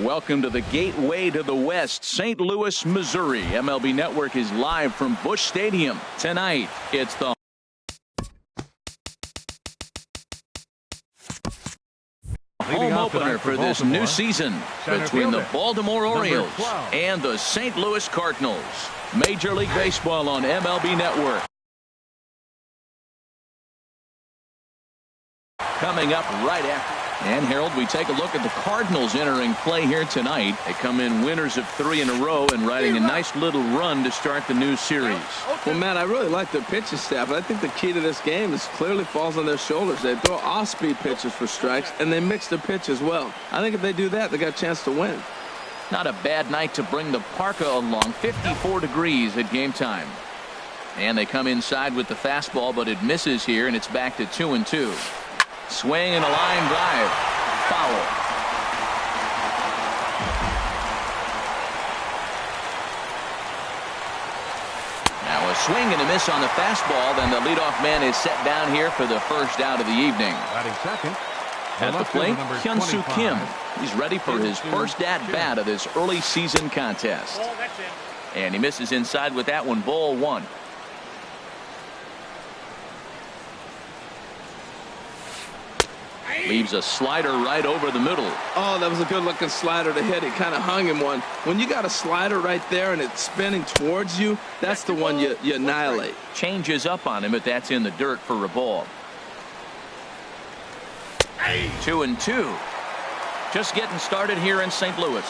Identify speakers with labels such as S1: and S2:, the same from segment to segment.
S1: Welcome to the gateway to the West, St. Louis, Missouri. MLB Network is live from Busch Stadium. Tonight, it's the home opener for this new season between the Baltimore Orioles and the St. Louis Cardinals. Major League Baseball on MLB Network. Coming up right after. And Harold, we take a look at the Cardinals entering play here tonight. They come in winners of 3 in a row and riding a nice little run to start the new series.
S2: Well, Matt, I really like their pitching staff. I think the key to this game is clearly falls on their shoulders. They throw off-speed pitches for strikes, and they mix their pitch as well. I think if they do that, they got a chance to win.
S1: Not a bad night to bring the parka along. 54 degrees at game time. And they come inside with the fastball, but it misses here, and it's back to 2-2. Swing and a line drive. Foul. Now a swing and a miss on the fastball. Then the leadoff man is set down here for the first out of the evening.
S3: Second.
S1: At the plate, Hyun-Soo Kim. He's ready for his first at-bat of this early season contest. And he misses inside with that one. Ball 1. Leaves a slider right over the middle.
S2: Oh, that was a good-looking slider to hit. He kind of hung him one. When you got a slider right there and it's spinning towards you, that's the one you annihilate.
S1: Changes up on him, but that's in the dirt for a ball. 2-2. Just getting started here in St. Louis.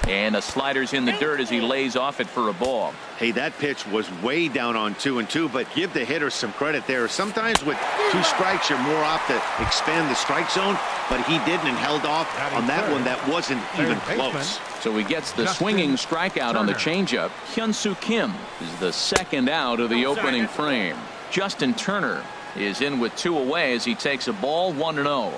S1: And the slider's in the dirt as he lays off it for a ball.
S4: Hey, that pitch was way down on 2-2, but give the hitter some credit there. Sometimes with 2 strikes, you're more apt to expand the strike zone, but he didn't and held off on that one that wasn't even close.
S1: So he gets the swinging strikeout on the changeup. Hyun-Soo Kim is the second out of the opening frame. Justin Turner is in with 2 away as he takes a ball 1-0.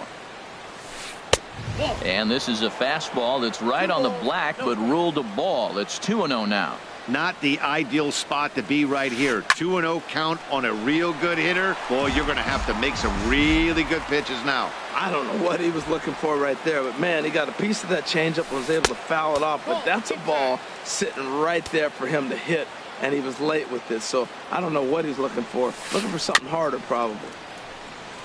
S1: And this is a fastball that's right on the black, but ruled a ball. It's 2-0 now.
S4: Not the ideal spot to be right here. 2-0 count on a real good hitter. Boy, you're going to have to make some really good pitches now.
S2: I don't know what he was looking for right there, but man, he got a piece of that changeup and was able to foul it off. But that's a ball sitting right there for him to hit, and he was late with this. So I don't know what he's looking for. Looking for something harder, probably.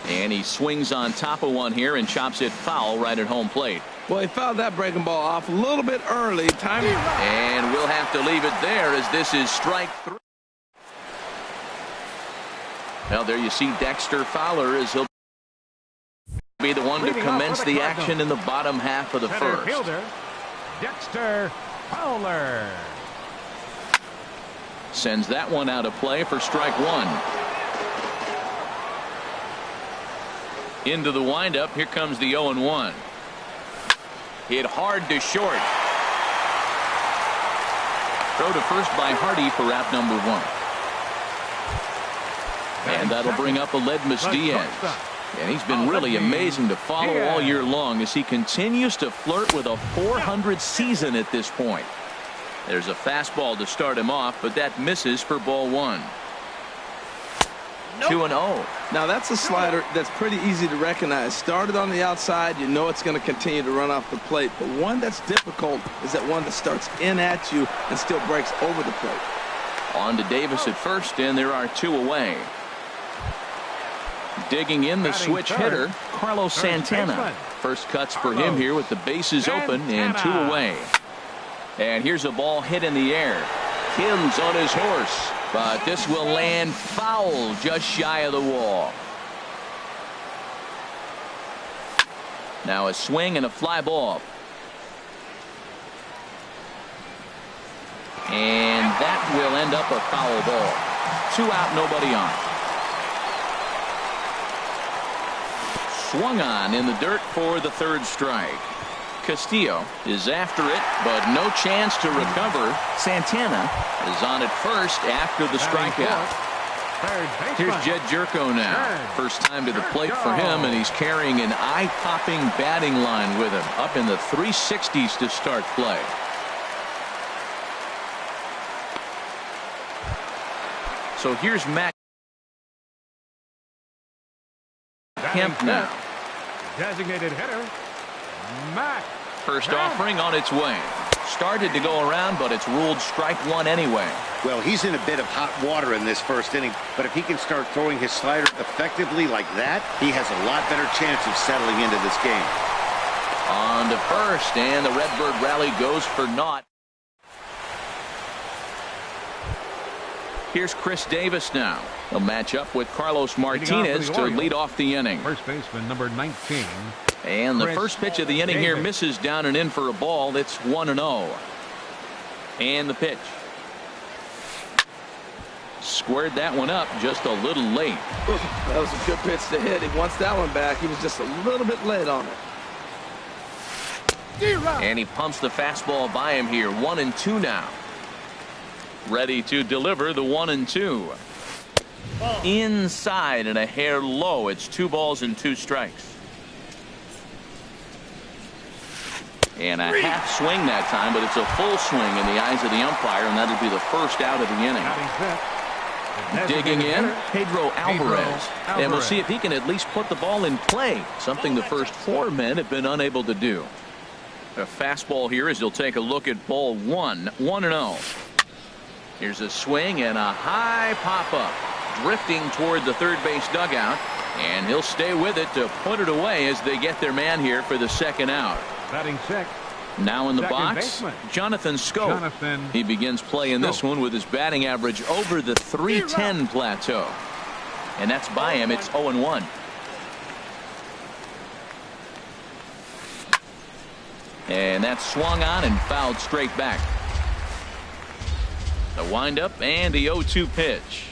S1: And he swings on top of one here and chops it foul right at home plate.
S2: Well, he fouled that breaking ball off a little bit early.
S1: And we'll have to leave it there as this is strike 3. Well, there you see Dexter Fowler as he'll be the one to commence the action in the bottom half of the first.
S3: Fielder, Dexter Fowler.
S1: Sends that one out of play for strike 1. Into the windup. Here comes the 0-1. Hit hard to short. Throw to first by Hardy for out number 1. And that'll bring up Aledmus Diaz. And he's been really amazing to follow all year long as he continues to flirt with a .400 season at this point. There's a fastball to start him off, but that misses for ball 1. 2-0.
S2: Now that's a slider that's pretty easy to recognize. Started on the outside, you know it's going to continue to run off the plate. But one that's difficult is that one that starts in at you and still breaks over the plate.
S1: On to Davis at first, and there are 2 away. Digging in the switch hitter, Carlos Santana. First cuts for him here with the bases open and 2 away. And here's a ball hit in the air. Kim's on his horse, but this will land foul just shy of the wall. Now a swing and a fly ball. And that will end up a foul ball. 2 out, nobody on. Swung on in the dirt for the 3rd strike. Castillo is after it, but no chance to recover. Santana is on at first after the strikeout. Here's Jed Jerko now. First time to the plate for him, and he's carrying an eye-popping batting line with him. Up in the 360s to start play. So here's Matt Kemp now.
S3: Designated hitter, Matt.
S1: First offering on its way. Started to go around, but it's ruled strike one anyway.
S4: Well, he's in a bit of hot water in this first inning, but if he can start throwing his slider effectively like that, he has a lot better chance of settling into this game.
S1: On to first, and the Redbird rally goes for naught. Here's Chris Davis now. He'll match up with Carlos Martinez to lead off the inning.
S3: First baseman, number 19.
S1: And the
S3: Chris
S1: first pitch of the inning here
S3: Davis.
S1: misses down and in for a ball. It's 1-0. And the pitch. Squared that one up just a little late.
S2: That was a good pitch to hit. He wants that one back. He was just a little bit late on it.
S1: And he pumps the fastball by him here. 1-2 now. Ready to deliver the 1-2. Inside and a hair low. It's 2 balls and 2 strikes. And a half swing that time, but it's a full swing in the eyes of the umpire, and that'll be the first out of the inning. Digging in, Pedro Alvarez. And we'll see if he can at least put the ball in play, something the first 4 men have been unable to do. A fastball here as he'll take a look at ball 1, 1-0. Here's a swing and a high pop-up, drifting toward the third base dugout, and he'll stay with it to put it away as they get their man here for the second out.
S3: Batting sixth.
S1: Now in the
S3: Second
S1: box,
S3: baseman.
S1: Jonathan Scope. He begins play in this one with his batting average over the 310 plateau. And that's by him. It's 0-1. And that's swung on and fouled straight back. The windup and the 0-2 pitch.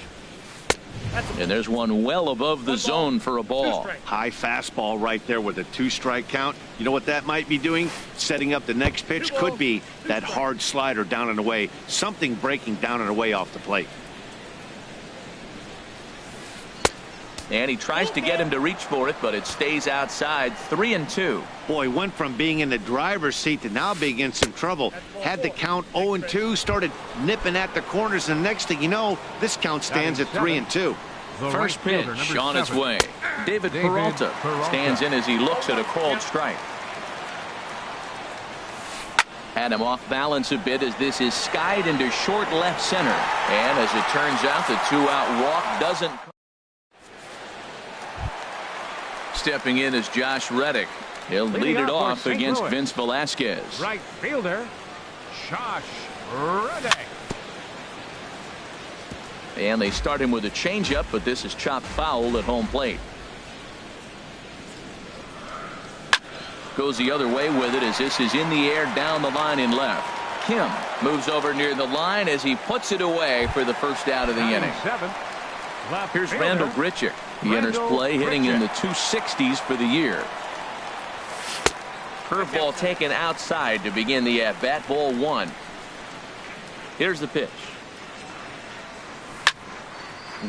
S1: And there's one well above the zone for a ball.
S4: High fastball right there with a 2-strike count. You know what that might be doing? Setting up the next pitch. Could be that hard slider down and away. Something breaking down and away off the plate.
S1: And he tries to get him to reach for it, but it stays outside. 3-2.
S4: Boy, went from being in the driver's seat to now being in some trouble. Had the count 0-2, started nipping at the corners, and the next thing you know, this count stands at 3-2.
S1: First pitch on its way. David Peralta stands in as he looks at a called strike. Had him off balance a bit as this is skied into short left center. And as it turns out, the 2-out walk doesn't. Stepping in is Josh Reddick. He'll lead it off against Vince Velasquez.
S3: Right fielder, Josh Reddick.
S1: And they start him with a changeup, but this is chopped foul at home plate. Goes the other way with it as this is in the air down the line in left. Kim moves over near the line as he puts it away for the first out of the inning. Here's Randall Grichuk. He enters play hitting in the 260s for the year. Curveball taken outside to begin the at-bat. Ball 1. Here's the pitch.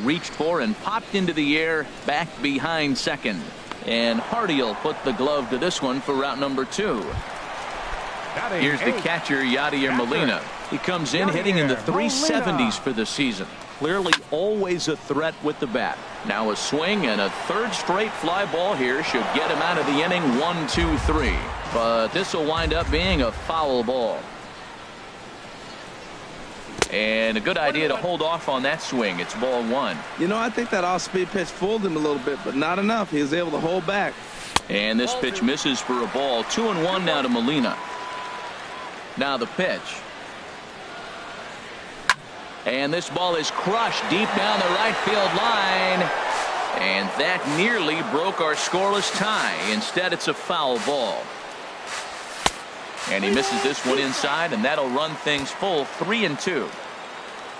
S1: Reached for and popped into the air back behind second. And Hardy will put the glove to this one for route number 2. Here's the catcher, Yadier Molina. He comes in hitting in the 370s for the season. Clearly always a threat with the bat. Now a swing and a third straight fly ball here should get him out of the inning. 1-2-3. But this will wind up being a foul ball. And a good idea to hold off on that swing. It's ball 1.
S2: You know, I think that off-speed pitch fooled him a little bit, but not enough. He was able to hold back.
S1: And this pitch misses for a ball. 2-1 now to Molina. Now the pitch. And this ball is crushed deep down the right field line. And that nearly broke our scoreless tie. Instead, it's a foul ball. And he misses this one inside, and that'll run things full. 3-2.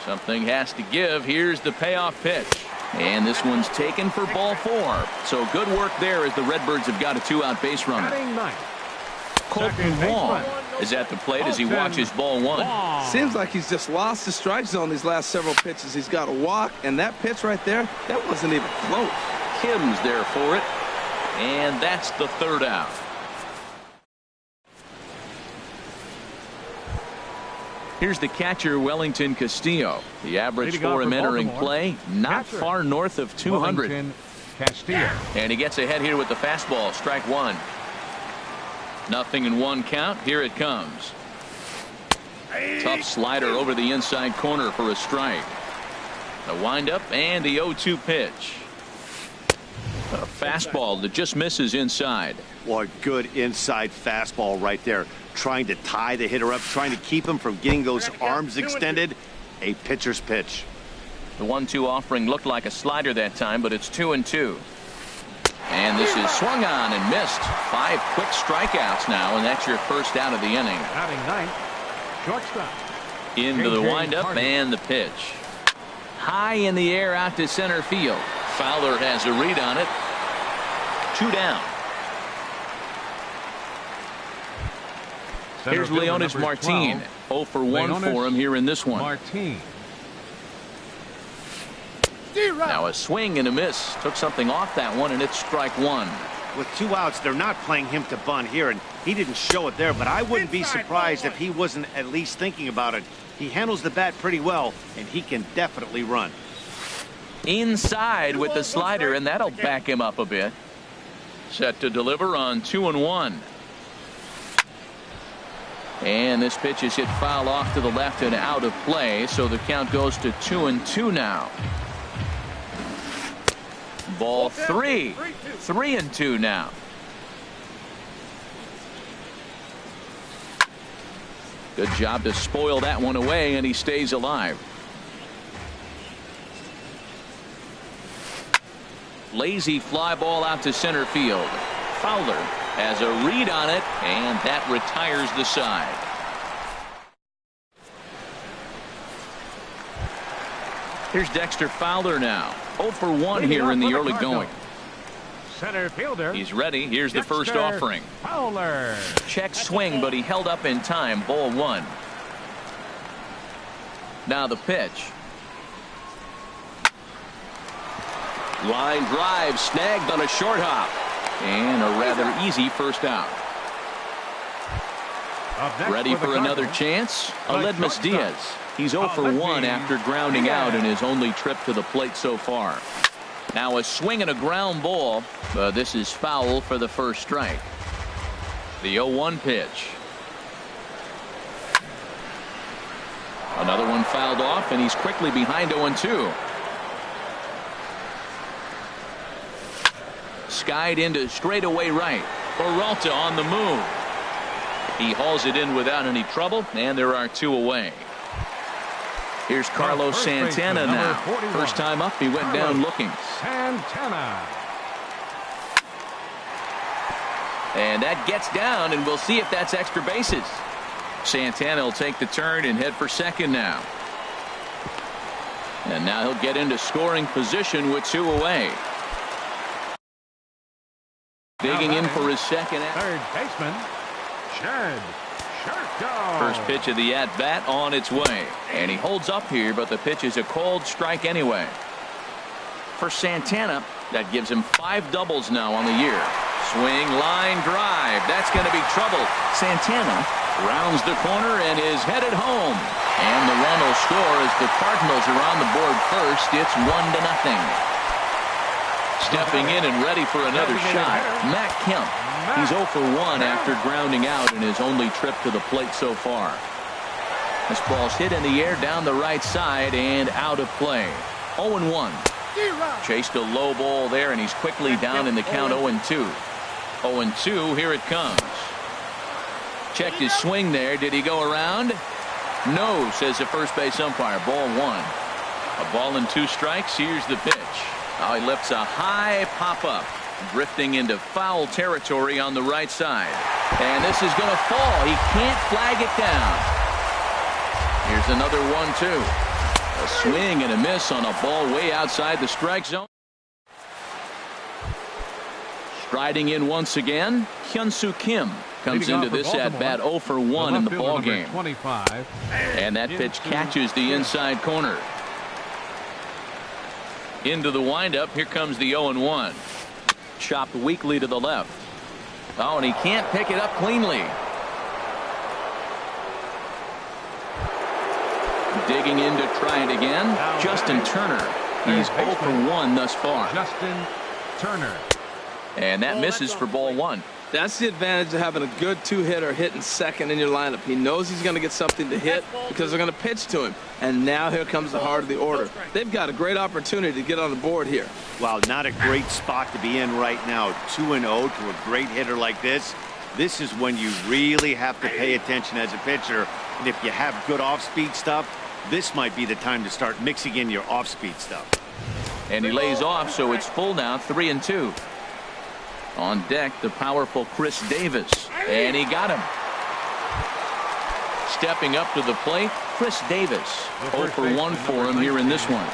S1: Something has to give. Here's the payoff pitch. And this one's taken for ball 4. So good work there as the Redbirds have got a 2-out base runner. Colton Wong is at the plate as he watches ball 1.
S2: Seems like he's just lost the strike zone these last several pitches. He's got a walk, and that pitch right there, that wasn't even close.
S1: Kim's there for it. And that's the 3rd out. Here's the catcher, Wellington Castillo. The average for him entering play, not far north of 200.
S3: Castillo.
S1: And he gets ahead here with the fastball. Strike one. 0-1 count. Here it comes. Tough slider over the inside corner for a strike. The windup and the 0-2 pitch. A fastball that just misses inside.
S4: Well, a good inside fastball right there. Trying to tie the hitter up, trying to keep him from getting those arms extended. A pitcher's pitch.
S1: The 1-2 offering looked like a slider that time, but it's 2-2. And this is swung on and missed. 5 quick strikeouts now, and that's your first out of the inning.
S3: Batting ninth, shortstop.
S1: Into the windup and the pitch. High in the air out to center field. Fowler has a read on it. 2 down. Here's Leonis Martin. 0 for 1 for him here in this one.
S3: Martin.
S1: Now a swing and a miss. Took something off that one, and it's strike one.
S4: With 2 outs, they're not playing him to bunt here, and he didn't show it there, but I wouldn't be surprised if he wasn't at least thinking about it. He handles the bat pretty well, and he can definitely run.
S1: Inside with the slider, and that'll back him up a bit. Set to deliver on 2-1. And this pitch is hit foul off to the left and out of play, so the count goes to 2-2 now. Ball 3. 3-2 now. Good job to spoil that one away, and he stays alive. Lazy fly ball out to center field. Fowler has a read on it, and that retires the side. Here's Dexter Fowler now. 0 for 1 here in the early going.
S3: Center fielder.
S1: He's ready. Here's the first offering.
S3: Fowler.
S1: Check swing, but he held up in time. Ball 1. Now the pitch. Line drive snagged on a short hop. And a rather easy first out. Ready for another chance? Aledmus Diaz. He's 0 for 1 after grounding out in his only trip to the plate so far. Now a swing and a ground ball. This is foul for the first strike. The 0-1 pitch. Another one fouled off, and he's quickly behind 0-2. Skied into straightaway right. Peralta on the move. He hauls it in without any trouble, and there are 2 away. Here's Carlos Santana now. First time up, he went down looking.
S3: Santana.
S1: And that gets down, and we'll see if that's extra bases. Santana will take the turn and head for second now. And now he'll get into scoring position with 2 away. Digging in for his second.
S3: Third baseman, Shed.
S1: First pitch of the at-bat on its way. And he holds up here, but the pitch is a called strike anyway. For Santana, that gives him 5 doubles now on the year. Swing, line drive. That's going to be trouble. Santana rounds the corner and is headed home. And the run will score as the Cardinals are on the board first. It's 1-0. Stepping in and ready for another shot, Matt Kemp. He's 0 for 1 after grounding out in his only trip to the plate so far. This ball's hit in the air down the right side and out of play. 0-1. Chased a low ball there, and he's quickly down in the count. 0-2. 0-2. Here it comes. Checked his swing there. Did he go around? No, says the first base umpire. Ball 1. A ball and 2 strikes. Here's the pitch. Now he lifts a high pop-up, drifting into foul territory on the right side. And this is going to fall. He can't flag it down. Here's another 1-2. A swing and a miss on a ball way outside the strike zone. Striding in once again, Hyun-Soo Kim comes into this at-bat 0 for 1 in the ball game.
S3: 25.
S1: And that pitch catches the inside corner. Into the windup. Here comes the 0-1. Chopped weakly to the left. Oh, and he can't pick it up cleanly. Digging in to try it again. Justin Turner. He's 0 for 1 thus far.
S3: Justin Turner.
S1: And that misses for ball one.
S2: That's the advantage of having a good two-hitter hitting second in your lineup. He knows he's going to get something to hit because they're going to pitch to him. And now here comes the heart of the order. They've got a great opportunity to get on the board here.
S4: Well, not a great spot to be in right now. 2-0 to a great hitter like this. This is when you really have to pay attention as a pitcher. And if you have good off-speed stuff, this might be the time to start mixing in your off-speed stuff.
S1: And he lays off, so it's full now, 3-2. On deck, the powerful Chris Davis. And he got him. Stepping up to the plate, Chris Davis. 0 for 1 for him here in this one.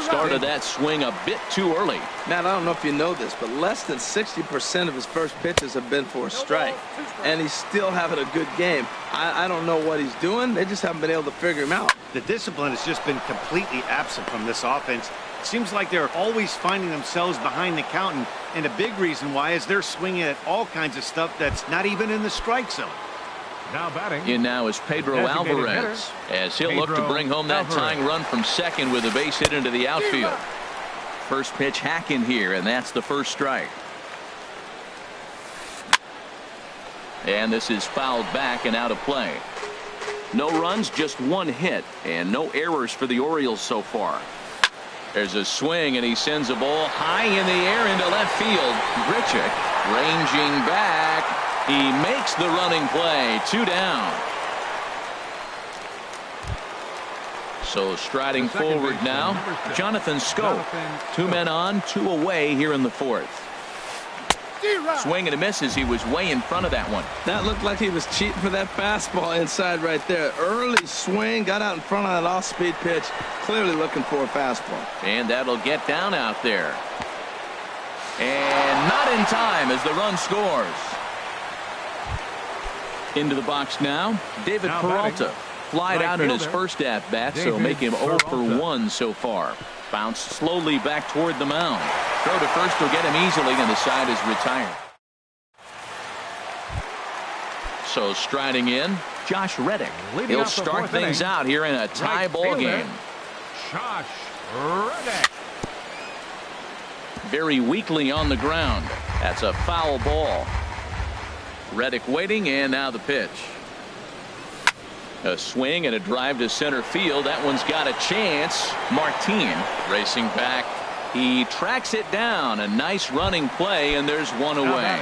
S1: Started that swing a bit too early.
S2: Matt, I don't know if you know this, but less than 60% of his first pitches have been for a strike. And he's still having a good game. I don't know what he's doing. They just haven't been able to figure him out.
S4: The discipline has just been completely absent from this offense. It seems like they're always finding themselves behind the count, and a big reason why is they're swinging at all kinds of stuff that's not even in the strike zone.
S3: Now batting.
S1: In now is Pedro Alvarez, as he'll look to bring home that tying run from second with a base hit into the outfield. First pitch hacking here, and that's the first strike. And this is fouled back and out of play. No runs, just one hit, and no errors for the Orioles so far. There's a swing, and he sends a ball high in the air into left field. Grichuk ranging back. He makes the running play. 2 down. So striding forward now, Jonathan Schoop. 2 men on, 2 away here in the fourth. Swing and a miss as he was way in front of that one.
S2: That looked like he was cheating for that fastball inside right there. Early swing, got out in front of that off-speed pitch. Clearly looking for a fastball.
S1: And that'll get down out there. And not in time as the run scores. Into the box now, David Peralta. Flied out in his first at-bat, so make him 0 for 1 so far. Bounced slowly back toward the mound. Throw to first will get him easily, and the side is retired. So striding in, Josh Reddick. He'll start things out here in a tie ball game.
S3: Josh Reddick.
S1: Very weakly on the ground. That's a foul ball. Reddick waiting, and now the pitch. A swing and a drive to center field. That one's got a chance. Martin racing back. He tracks it down. A nice running play, and there's one away.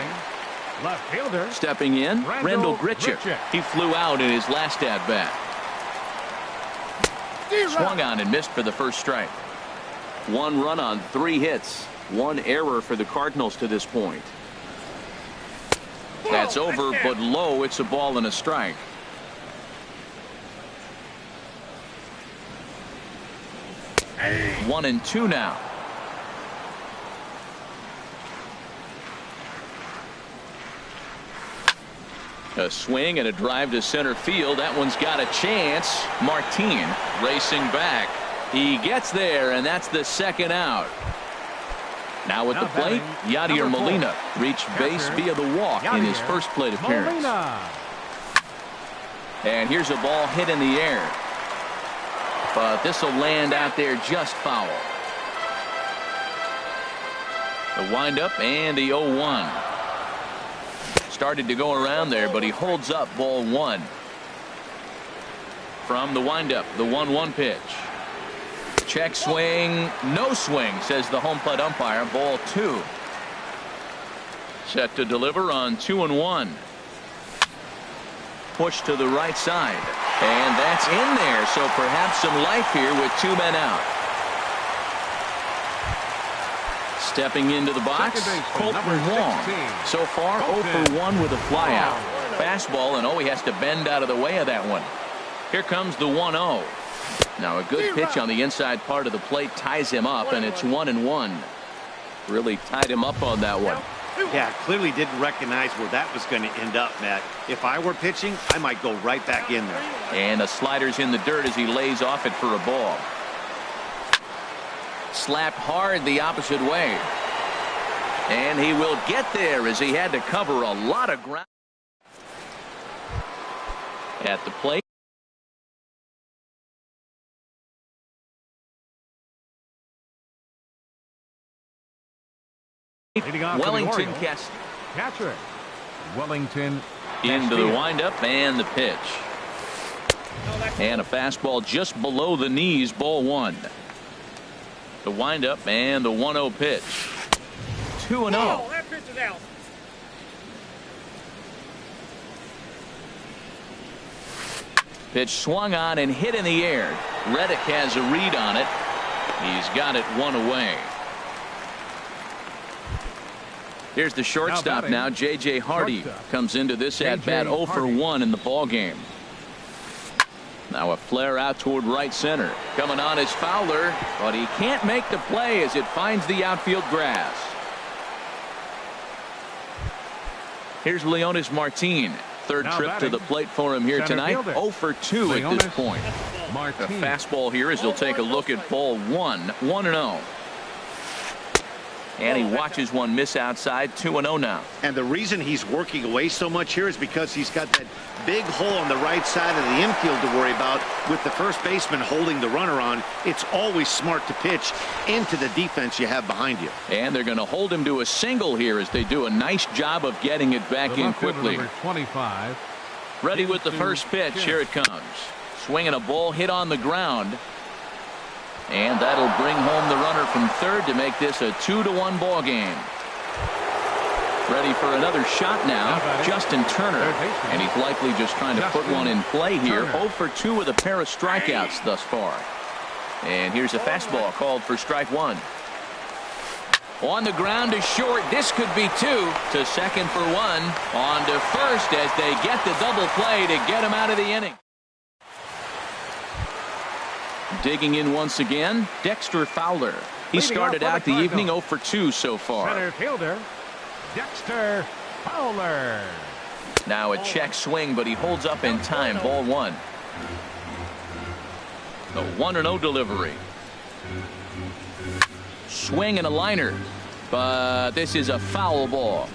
S3: Left fielder.
S1: Stepping in, Randall Grichuk. He flew out in his last at-bat. Swung on and missed for the first strike. 1 run on 3 hits. 1 error for the Cardinals to this point. That's over, but low. It's a ball and a strike.
S3: Hey.
S1: 1-2 now. A swing and a drive to center field. That one's got a chance. Martin racing back. He gets there, and that's the second out. Now at the plate, Yadier Molina reached base via the walk in his first plate appearance. And here's a ball hit in the air. But this will land out there just foul. The windup and the 0-1. Started to go around there, but he holds up ball 1. From the windup, the 1-1 pitch. Check swing, no swing, says the home plate umpire. Ball 2. Set to deliver on 2-1. Push to the right side. And that's in there, so perhaps some life here with 2 men out. Stepping into the box, Colton Wong. So far, 0 for 1 with a flyout. Fastball, and he has to bend out of the way of that one. Here comes the 1-0. Now a good pitch on the inside part of the plate ties him up, and it's 1-1. Really tied him up on that one.
S4: Yeah, clearly didn't recognize where that was going to end up, Matt. If I were pitching, I might go right back in there.
S1: And the slider's in the dirt as he lays off it for a ball. Slapped hard the opposite way. And he will get there as he had to cover a lot of ground. At the plate.
S3: Leading off
S1: Wellington
S3: for the
S1: Cast
S3: catcher. Wellington
S1: into the
S3: Castillo.
S1: windup and the pitch. And a fastball just below the knees, ball one. The windup and the 1-0 pitch. 2-0.
S5: That pitch is out.
S1: Pitch swung on and hit in the air. Reddick has a read on it. He's got it one away. Here's the shortstop now. J.J. Hardy comes into this at bat 0 for 1 in the ball game. Now a flare out toward right center. Coming on is Fowler, but he can't make the play as it finds the outfield grass. Here's Leonis Martin. Third trip to the plate for him here tonight. 0 for 2 at this point. A fastball here as he'll take a look at ball one. 1-0. And he watches one miss outside. 2-0 now.
S4: And the reason he's working away so much here is because he's got that big hole on the right side of the infield to worry about. With the first baseman holding the runner on, it's always smart to pitch into the defense you have behind you.
S1: And they're going to hold him to a single here as they do a nice job of getting it back in quickly.
S3: Number 25.
S1: Ready with the first pitch. Here it comes. Swinging a ball hit on the ground. And that'll bring home the runner from third to make this a 2-1 ball game. Ready for another shot now. Justin Turner. And he's likely just trying to put one in play here. 0 for 2 with a pair of strikeouts thus far. And here's a fastball called for strike one. On the ground to short. This could be 2. To second for 1. On to first as they get the double play to get him out of the inning. Digging in once again, Dexter Fowler. He started out the evening 0 for 2 so far.
S3: Center fielder, Dexter Fowler.
S1: Now a check swing, but he holds up in time. Ball one. The 1-0 delivery. Swing and a liner, but this is a foul ball.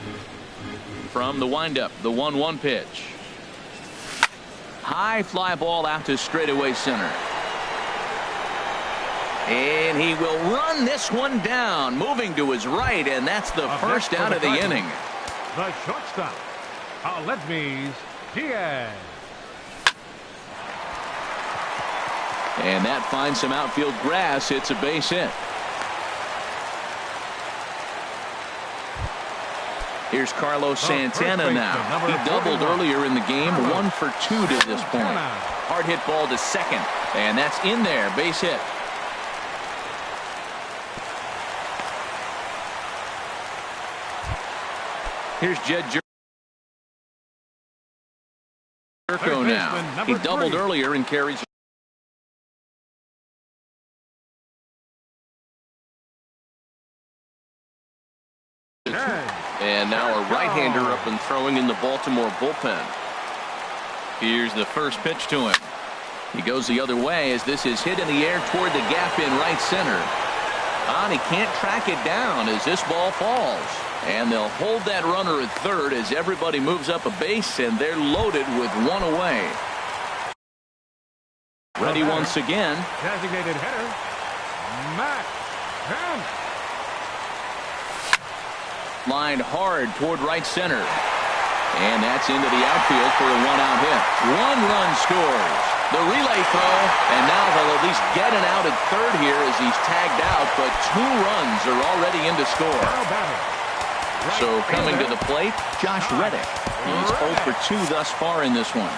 S1: From the windup, the 1-1 pitch. High fly ball out to straightaway center. And he will run this one down, moving to his right, and that's the first out of the inning.
S3: The shortstop, Aledmys Diaz.
S1: And that finds some outfield grass. It's a base hit. Here's Carlos Santana now. He doubled earlier in the game. 1 for 2 to this point. Hard hit ball to second, and that's in there. Base hit. Here's Jed Jerko now. He doubled earlier and carries. And now a right-hander up and throwing in the Baltimore bullpen. Here's the first pitch to him. He goes the other way as this is hit in the air toward the gap in right center. And he can't track it down as this ball falls. And they'll hold that runner at third as everybody moves up a base, and they're loaded with one away. Ready once again.
S3: Designated hitter, Matt Kemp.
S1: Lined hard toward right center. And that's into the outfield for a one-out hit. 1 run scores. The relay throw, and now they'll at least get an out at third here as he's tagged out, but 2 runs are already in to score. So coming to the plate, Josh Reddick. He's 0 for 2 thus far in this one.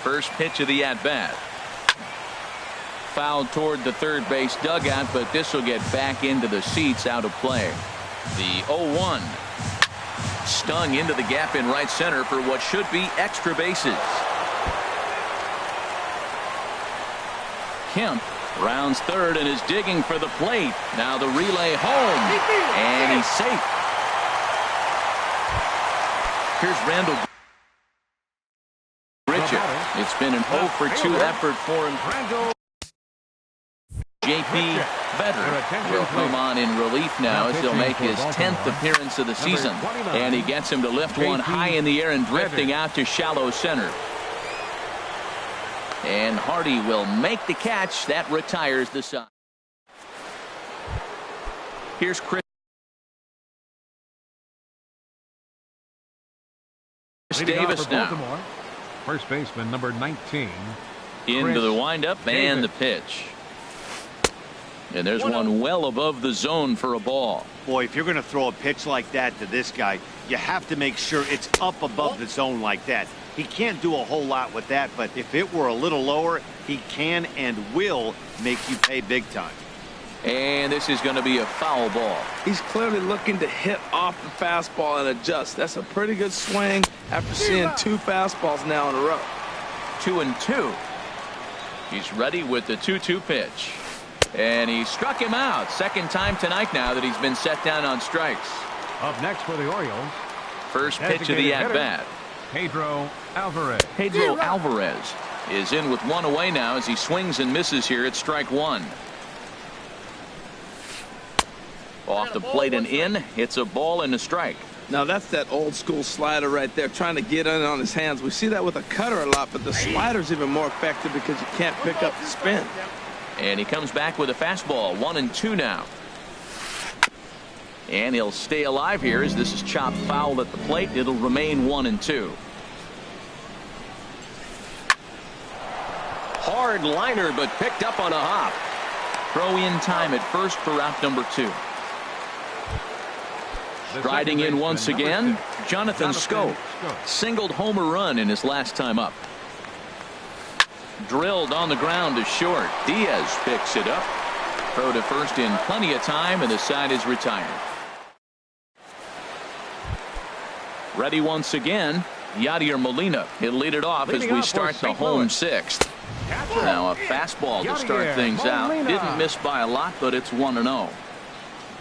S1: First pitch of the at-bat. Fouled toward the third base dugout, but this will get back into the seats, out of play. The 0-1. Stung into the gap in right center for what should be extra bases. Kemp rounds third and is digging for the plate. Now the relay home, and he's safe. Here's Randall Grichuk. It's been an 0 for 2 effort for him. J.P. Vedder will come on in relief now as he'll make his 10th appearance of the season. And he gets him to lift one high in the air and drifting out to shallow center. And Hardy will make the catch. That retires the side. Here's Chris Davis now.
S3: Baltimore, first baseman number 19.
S1: Into the windup and the pitch. And there's one well above the zone for a ball.
S4: Boy, if you're going to throw a pitch like that to this guy, you have to make sure it's up above the zone like that. He can't do a whole lot with that, but if it were a little lower, he can and will make you pay big time.
S1: And this is going to be a foul ball.
S2: He's clearly looking to hit off the fastball and adjust. That's a pretty good swing after seeing 2 fastballs now in a row.
S1: 2-2. He's ready with the 2-2 pitch. And he struck him out. Second time tonight now that he's been set down on strikes.
S3: Up next for the Orioles.
S1: First pitch of the at-bat.
S3: Pedro Alvarez.
S1: Pedro Alvarez is in with 1 away now as he swings and misses here at strike 1. Off the plate and in. It's a ball and a strike.
S2: Now that's that old school slider right there, trying to get in on his hands. We see that with a cutter a lot, but the slider's even more effective because you can't pick up the spin.
S1: And he comes back with a fastball. 1-2 now. And he'll stay alive here as this is chopped foul at the plate. It'll remain 1-2.
S5: Hard liner, but picked up on a hop.
S1: Throw in time at first for out number 2. Striding in once again, Jonathan Schoop singled home a run in his last time up. Drilled on the ground to short. Diaz picks it up. Throw to first in plenty of time, and the side is retired. Ready once again, Yadier Molina. He'll lead it off as we start the home 6th. Now a fastball to start things out. Didn't miss by a lot, but it's 1-0.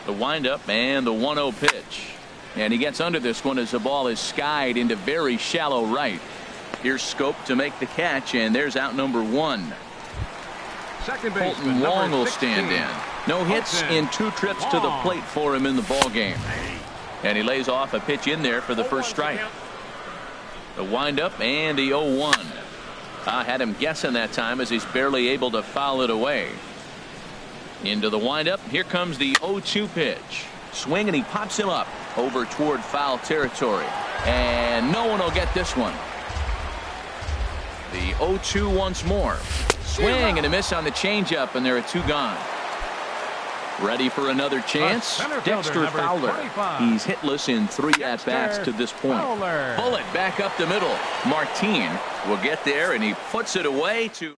S1: The windup and the 1-0 pitch. And he gets under this one as the ball is skied into very shallow right. Here's Schoop to make the catch, and there's out number 1. Colton Wong will stand in. No hits in 2 trips to the plate for him in the ball game. And he lays off a pitch in there for the first strike. The windup and the 0-1. I had him guessing that time as he's barely able to foul it away. Into the windup. Here comes the 0-2 pitch. Swing, and he pops him up over toward foul territory. And no one will get this one. The 0-2 once more. Swing and a miss on the changeup, and there are 2 gone. Ready for another chance? Dexter Fowler. He's hitless in 3 at-bats to this point. Bullet back up the middle. Martin will get there, and he puts it away to...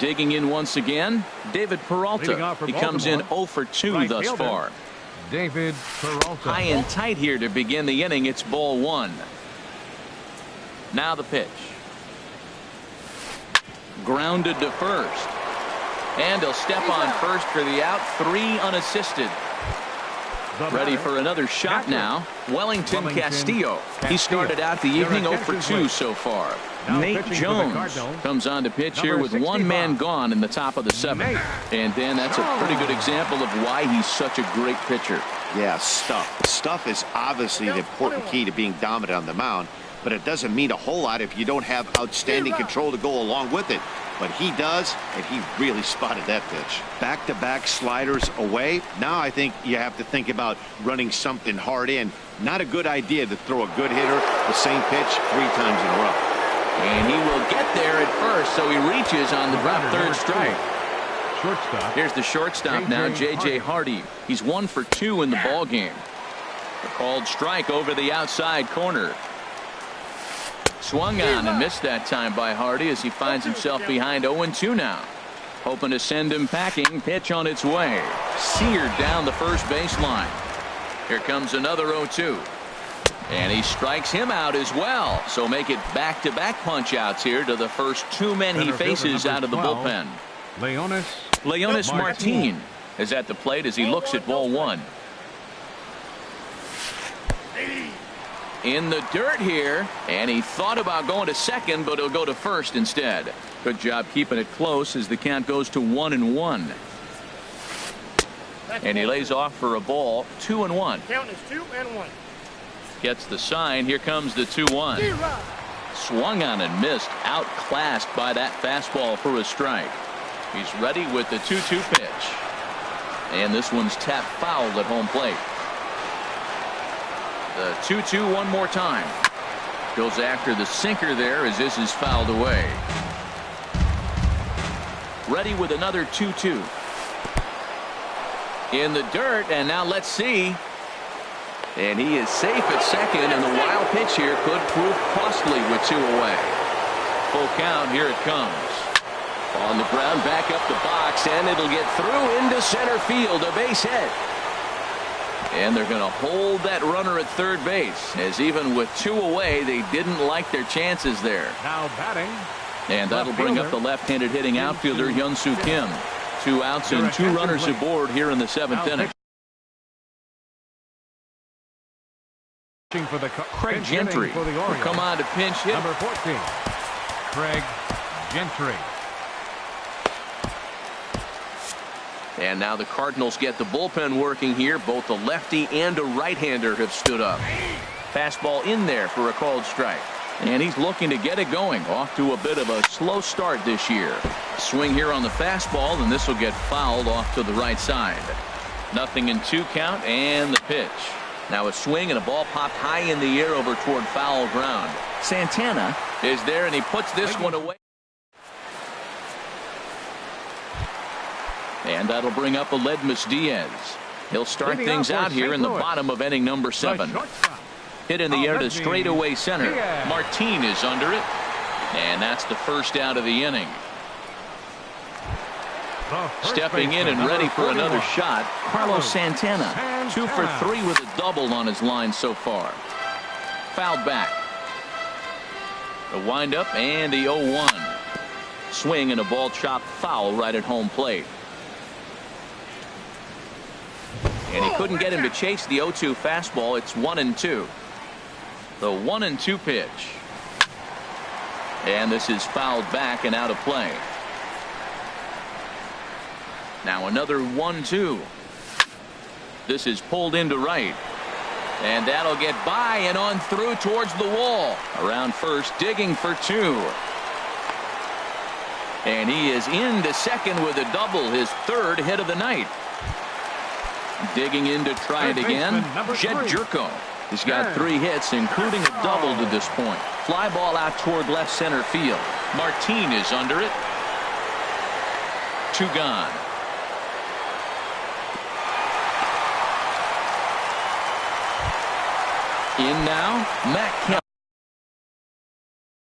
S1: Digging in once again, David Peralta. He comes in 0 for 2 thus far.
S3: David Peralta.
S1: High and tight here to begin the inning. It's ball 1. Now the pitch. Grounded to first. And he'll step on first for the out. 3 unassisted. Ready for another shot now. Wellington Castillo. He started out the evening 0 for 2 so far. Nate Jones comes on to pitch here with 1 man gone in the top of the 7th. And then that's a pretty good example of why he's such a great pitcher.
S4: Yeah, stuff. Stuff is obviously the important key to being dominant on the mound, but it doesn't mean a whole lot if you don't have outstanding control to go along with it. But he does, and he really spotted that pitch. Back-to-back sliders away. Now I think you have to think about running something hard in. Not a good idea to throw a good hitter the same pitch 3 times in a row.
S1: And he will get there at first, so he reaches on the drop 3rd strike.
S3: Shortstop.
S1: Here's the shortstop now, J.J. Hardy. He's 1 for 2 in the ball game. The called strike over the outside corner. Swung on and missed that time by Hardy as he finds himself behind 0-2 now. Hoping to send him packing. Pitch on its way. Seared down the first baseline. Here comes another 0-2. And he strikes him out as well. So make it back-to-back punch-outs here to the first 2 men he faces out of the bullpen. Leonis Martin is at the plate as he looks at ball 1. In the dirt here, and he thought about going to second, but he'll go to first instead. Good job keeping it close as the count goes to 1-1. And he lays off for a ball. 2-1.
S6: Count is 2-1.
S1: Gets the sign. Here comes the 2-1. Swung on and missed. Outclassed by that fastball for a strike. He's ready with the 2-2 pitch. And this one's tapped foul at home plate. The 2-2 one more time. Goes after the sinker there as this is fouled away. Ready with another 2-2. In the dirt, and now let's see. And he is safe at second, and the wild pitch here could prove costly with 2 away. Full count, here it comes. On the ground, back up the box, and it'll get through into center field, a base hit. And they're going to hold that runner at third base, as even with 2 away, they didn't like their chances there.
S3: Now batting.
S1: And that'll bring up the left-handed hitting outfielder, Hyun-Soo Kim. 2 outs and 2 runners aboard here in the 7th inning.
S3: For the
S1: Craig Gentry will come on to pinch hit.
S3: Number 14, Craig Gentry.
S1: And now the Cardinals get the bullpen working here. Both a lefty and a right-hander have stood up. Fastball in there for a called strike. And he's looking to get it going. Off to a bit of a slow start this year. Swing here on the fastball, and this will get fouled off to the right side. 0-2 count, and the pitch. Now a swing and a ball popped high in the air over toward foul ground. Santana is there, and he puts this one away. And that'll bring up Aledmus Diaz. He'll start things out here in the bottom of inning number 7. Hit in the air to straightaway center. Martin is under it. And that's the first out of the inning. Stepping in and ready for another shot, Carlos Santana. 2 for 3 with a double on his line so far. Fouled back. A windup and the 0-1. Swing and a ball chopped foul right at home plate. And he couldn't get him to chase the 0-2 fastball. It's 1-2. The 1-2 pitch. And this is fouled back and out of play. Now another 1-2. This is pulled into right. And that'll get by and on through towards the wall. Around first, digging for 2. And he is into second with a double, his 3rd hit of the night. Digging in to try it again, Jed Jerko. He's got 3 hits, including a double to this point. Fly ball out toward left center field. Martin is under it. 2 gone. In now, Matt Kemp.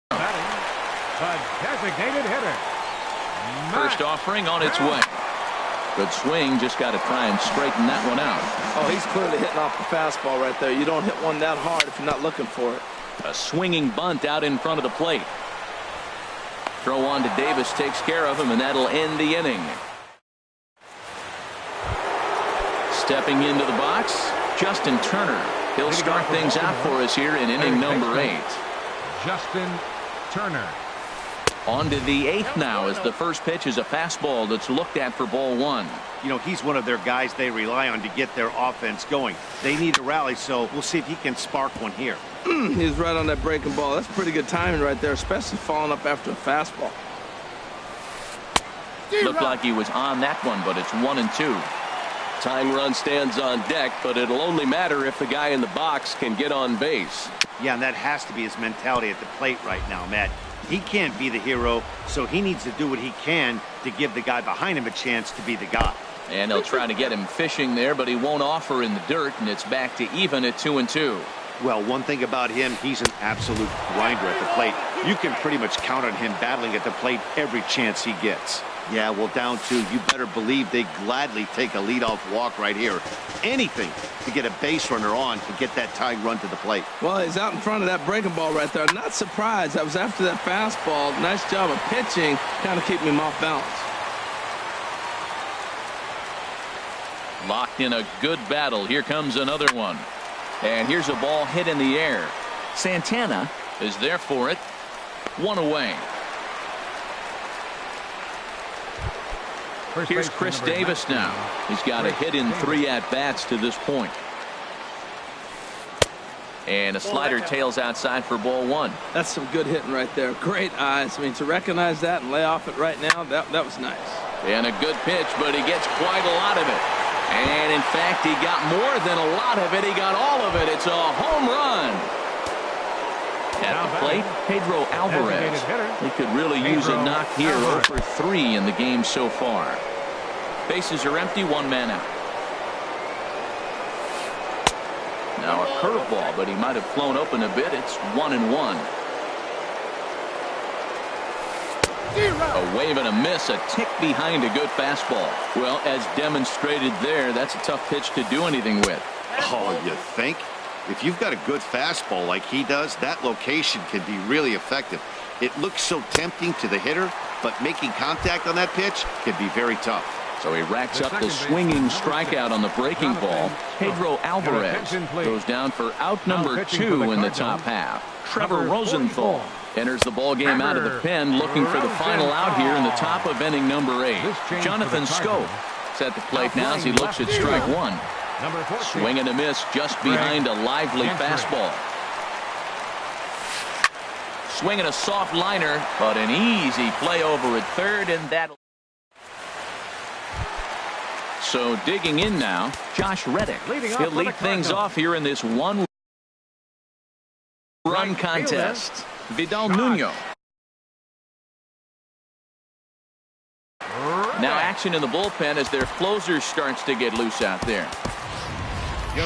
S3: The designated hitter.
S1: First offering on its way. Good swing, just got to try and straighten that one out.
S2: Oh, he's clearly hitting off the fastball right there. You don't hit one that hard if you're not looking for it.
S1: A swinging bunt out in front of the plate. Throw on to Davis takes care of him, and that'll end the inning. Stepping into the box, Justin Turner. He'll start things out for us here in inning number 8.
S3: Justin Turner.
S1: On to the 8th now, as the first pitch is a fastball that's looked at for ball 1.
S4: You know, he's one of their guys they rely on to get their offense going. They need a rally, so we'll see if he can spark one here.
S2: He's right on that breaking ball. That's pretty good timing right there, especially following up after a fastball.
S1: Looked like he was on that one, but it's 1-2.
S5: Tying run stands on deck, but it'll only matter if the guy in the box can get on base.
S4: Yeah, and that has to be his mentality at the plate right now, Matt. He can't be the hero, so he needs to do what he can to give the guy behind him a chance to be the guy.
S1: And they'll try to get him fishing there, but he won't offer in the dirt, and it's back to even at 2-2.
S4: Well, one thing about him, he's an absolute grinder at the plate. You can pretty much count on him battling at the plate every chance he gets. Yeah, well, down 2, you better believe they gladly take a leadoff walk right here. Anything to get a base runner on and get that tying run to the plate.
S2: Well, he's out in front of that breaking ball right there. Not surprised. That was after that fastball. Nice job of pitching, kind of keeping him off balance.
S1: Locked in a good battle. Here comes another one. And here's a ball hit in the air. Santana is there for it. 1 away. Here's Chris Davis now. He's got a hit in 3 at-bats to this point. And a slider tails outside for ball one.
S2: That's some good hitting right there. Great eyes. I mean, to recognize that and lay off it right now, that was nice.
S1: And a good pitch, but he gets quite a lot of it. And in fact, he got more than a lot of it. He got all of it. It's a home run. At the plate, Pedro Alvarez. He could really use a knock here. 0 for 3 in the game so far. Bases are empty, one man out. Now a curveball, but he might have flown open a bit. It's 1-1. A wave and a miss, a tick behind a good fastball. Well, as demonstrated there, that's a tough pitch to do anything with.
S4: Oh, you think? If you've got a good fastball like he does, that location can be really effective. It looks so tempting to the hitter, but making contact on that pitch can be very tough.
S1: So he racks up the swinging strikeout on the breaking ball. Pedro Alvarez goes down for out number 2 in the top half. Trevor Rosenthal enters the ball game out of the pen, looking for the final out here in the top of inning number 8. Jonathan Scope is at the plate now as he looks at strike 1. Swing and a miss just behind a lively fastball. Swinging a soft liner, but an easy play over at third, and that. So digging in now, Josh Reddick. He'll lead things off here in this one-run contest. Vidal Nuno. Now action in the bullpen as their closer starts to get loose out there.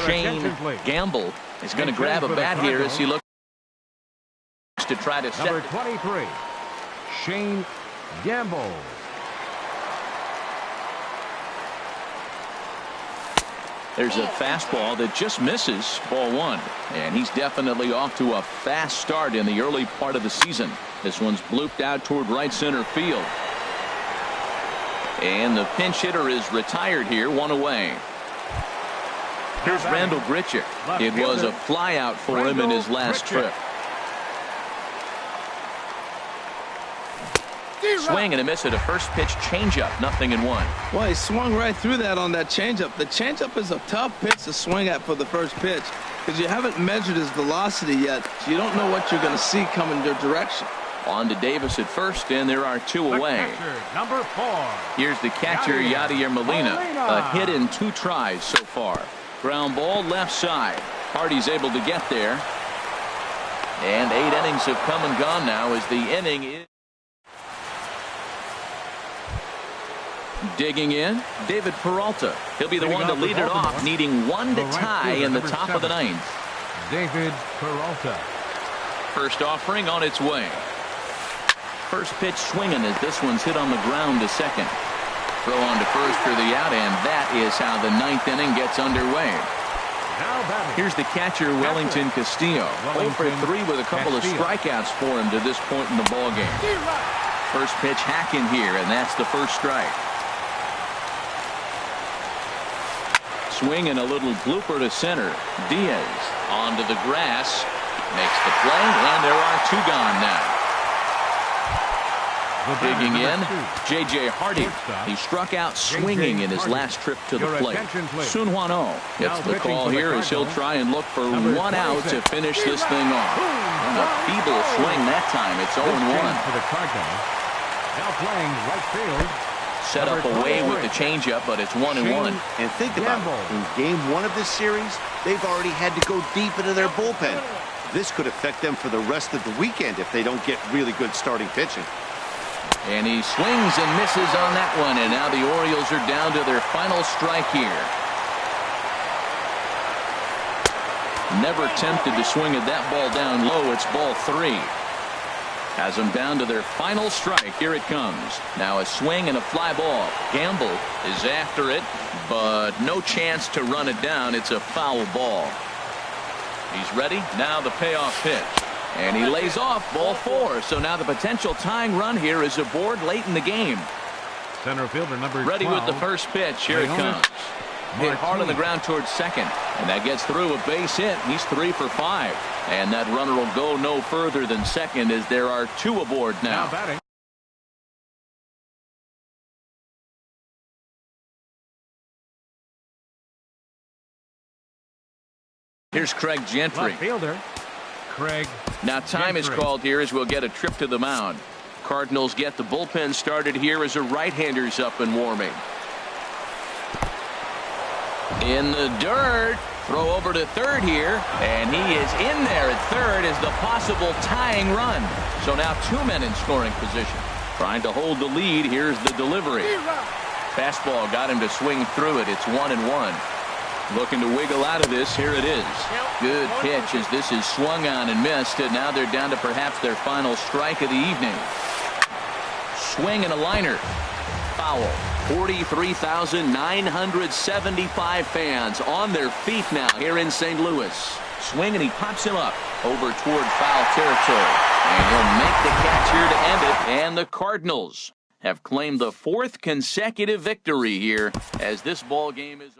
S1: Shane Gamble is going to grab a bat here as he looks to try to set.
S3: Number 23, Shane Gamble.
S1: There's a fastball that just misses, ball 1. And he's definitely off to a fast start in the early part of the season. This one's blooped out toward right center field. And the pinch hitter is retired here, 1 away. Here's Randall Grichuk. It was a flyout for him in his last trip. Swing and a miss at a first pitch changeup, 0-1.
S2: Well, he swung right through that on that changeup. The changeup is a tough pitch to swing at for the first pitch because you haven't measured his velocity yet, so you don't know what you're going to see coming your direction.
S1: On to Davis at first, and there are 2 away.
S3: Catcher, number 4.
S1: Here's the catcher, Yadier Molina. A hit in 2 tries so far. Ground ball left side. Hardy's able to get there. And 8 innings have come and gone now as the inning is. Digging in, David Peralta. He'll be the one to lead it off, needing 1 to tie in the top of the 9th.
S3: David Peralta.
S1: First offering on its way. First pitch swinging as this one's hit on the ground to second. Throw on to first for the out, and that is how the 9th inning gets underway. Here's the catcher, Wellington Castillo. 0 for 3 with a couple of strikeouts for him to this point in the ballgame. First pitch hacking here, and that's the first strike. Swing and a little blooper to center. Diaz onto the grass. Makes the play, and there are 2 gone now. Digging in, J.J. Hardy. He struck out swinging in his last trip to the plate. Sun Hwan Oh gets the call here as he'll try and look for 1 out to finish this thing off. And a feeble swing that time. It's 0-1.
S3: Now playing right field.
S1: Set up away with the changeup, but it's 1-1.
S4: And think about it. In game 1 of this series, they've already had to go deep into their bullpen. This could affect them for the rest of the weekend if they don't get really good starting pitching.
S1: And he swings and misses on that one, and now the Orioles are down to their final strike here. Never tempted to swing at that ball down low. It's ball 3. Has them down to their final strike. Here it comes. Now a swing and a fly ball. Gamble is after it, but no chance to run it down. It's a foul ball. He's ready. Now the payoff pitch. And he lays off, ball 4. So now the potential tying run here is aboard late in the game.
S3: Center fielder number 12.
S1: Ready with the first pitch. Here it comes. Hit hard on the ground towards second. And that gets through a base hit. He's 3 for 5. And that runner will go no further than second as there are 2 aboard now.
S3: Now batting.
S1: Here's Craig Gentry.
S3: Left fielder, Craig.
S1: Now time is
S3: Gentry.
S1: called here as we'll get a trip to the mound. Cardinals get the bullpen started here as a right-hander's up and warming. In the dirt. Throw over to third here, and he is in there at third as the possible tying run. So now 2 men in scoring position. Trying to hold the lead. Here's the delivery. Fastball got him to swing through it. It's 1-1. Looking to wiggle out of this. Here it is. Good pitch as this is swung on and missed. And now they're down to perhaps their final strike of the evening. Swing and a liner. Foul. 43,975 fans on their feet now here in St. Louis. Swing and he pops him up over toward foul territory. And he'll make the catch here to end it. And the Cardinals have claimed the 4th consecutive victory here as this ball game is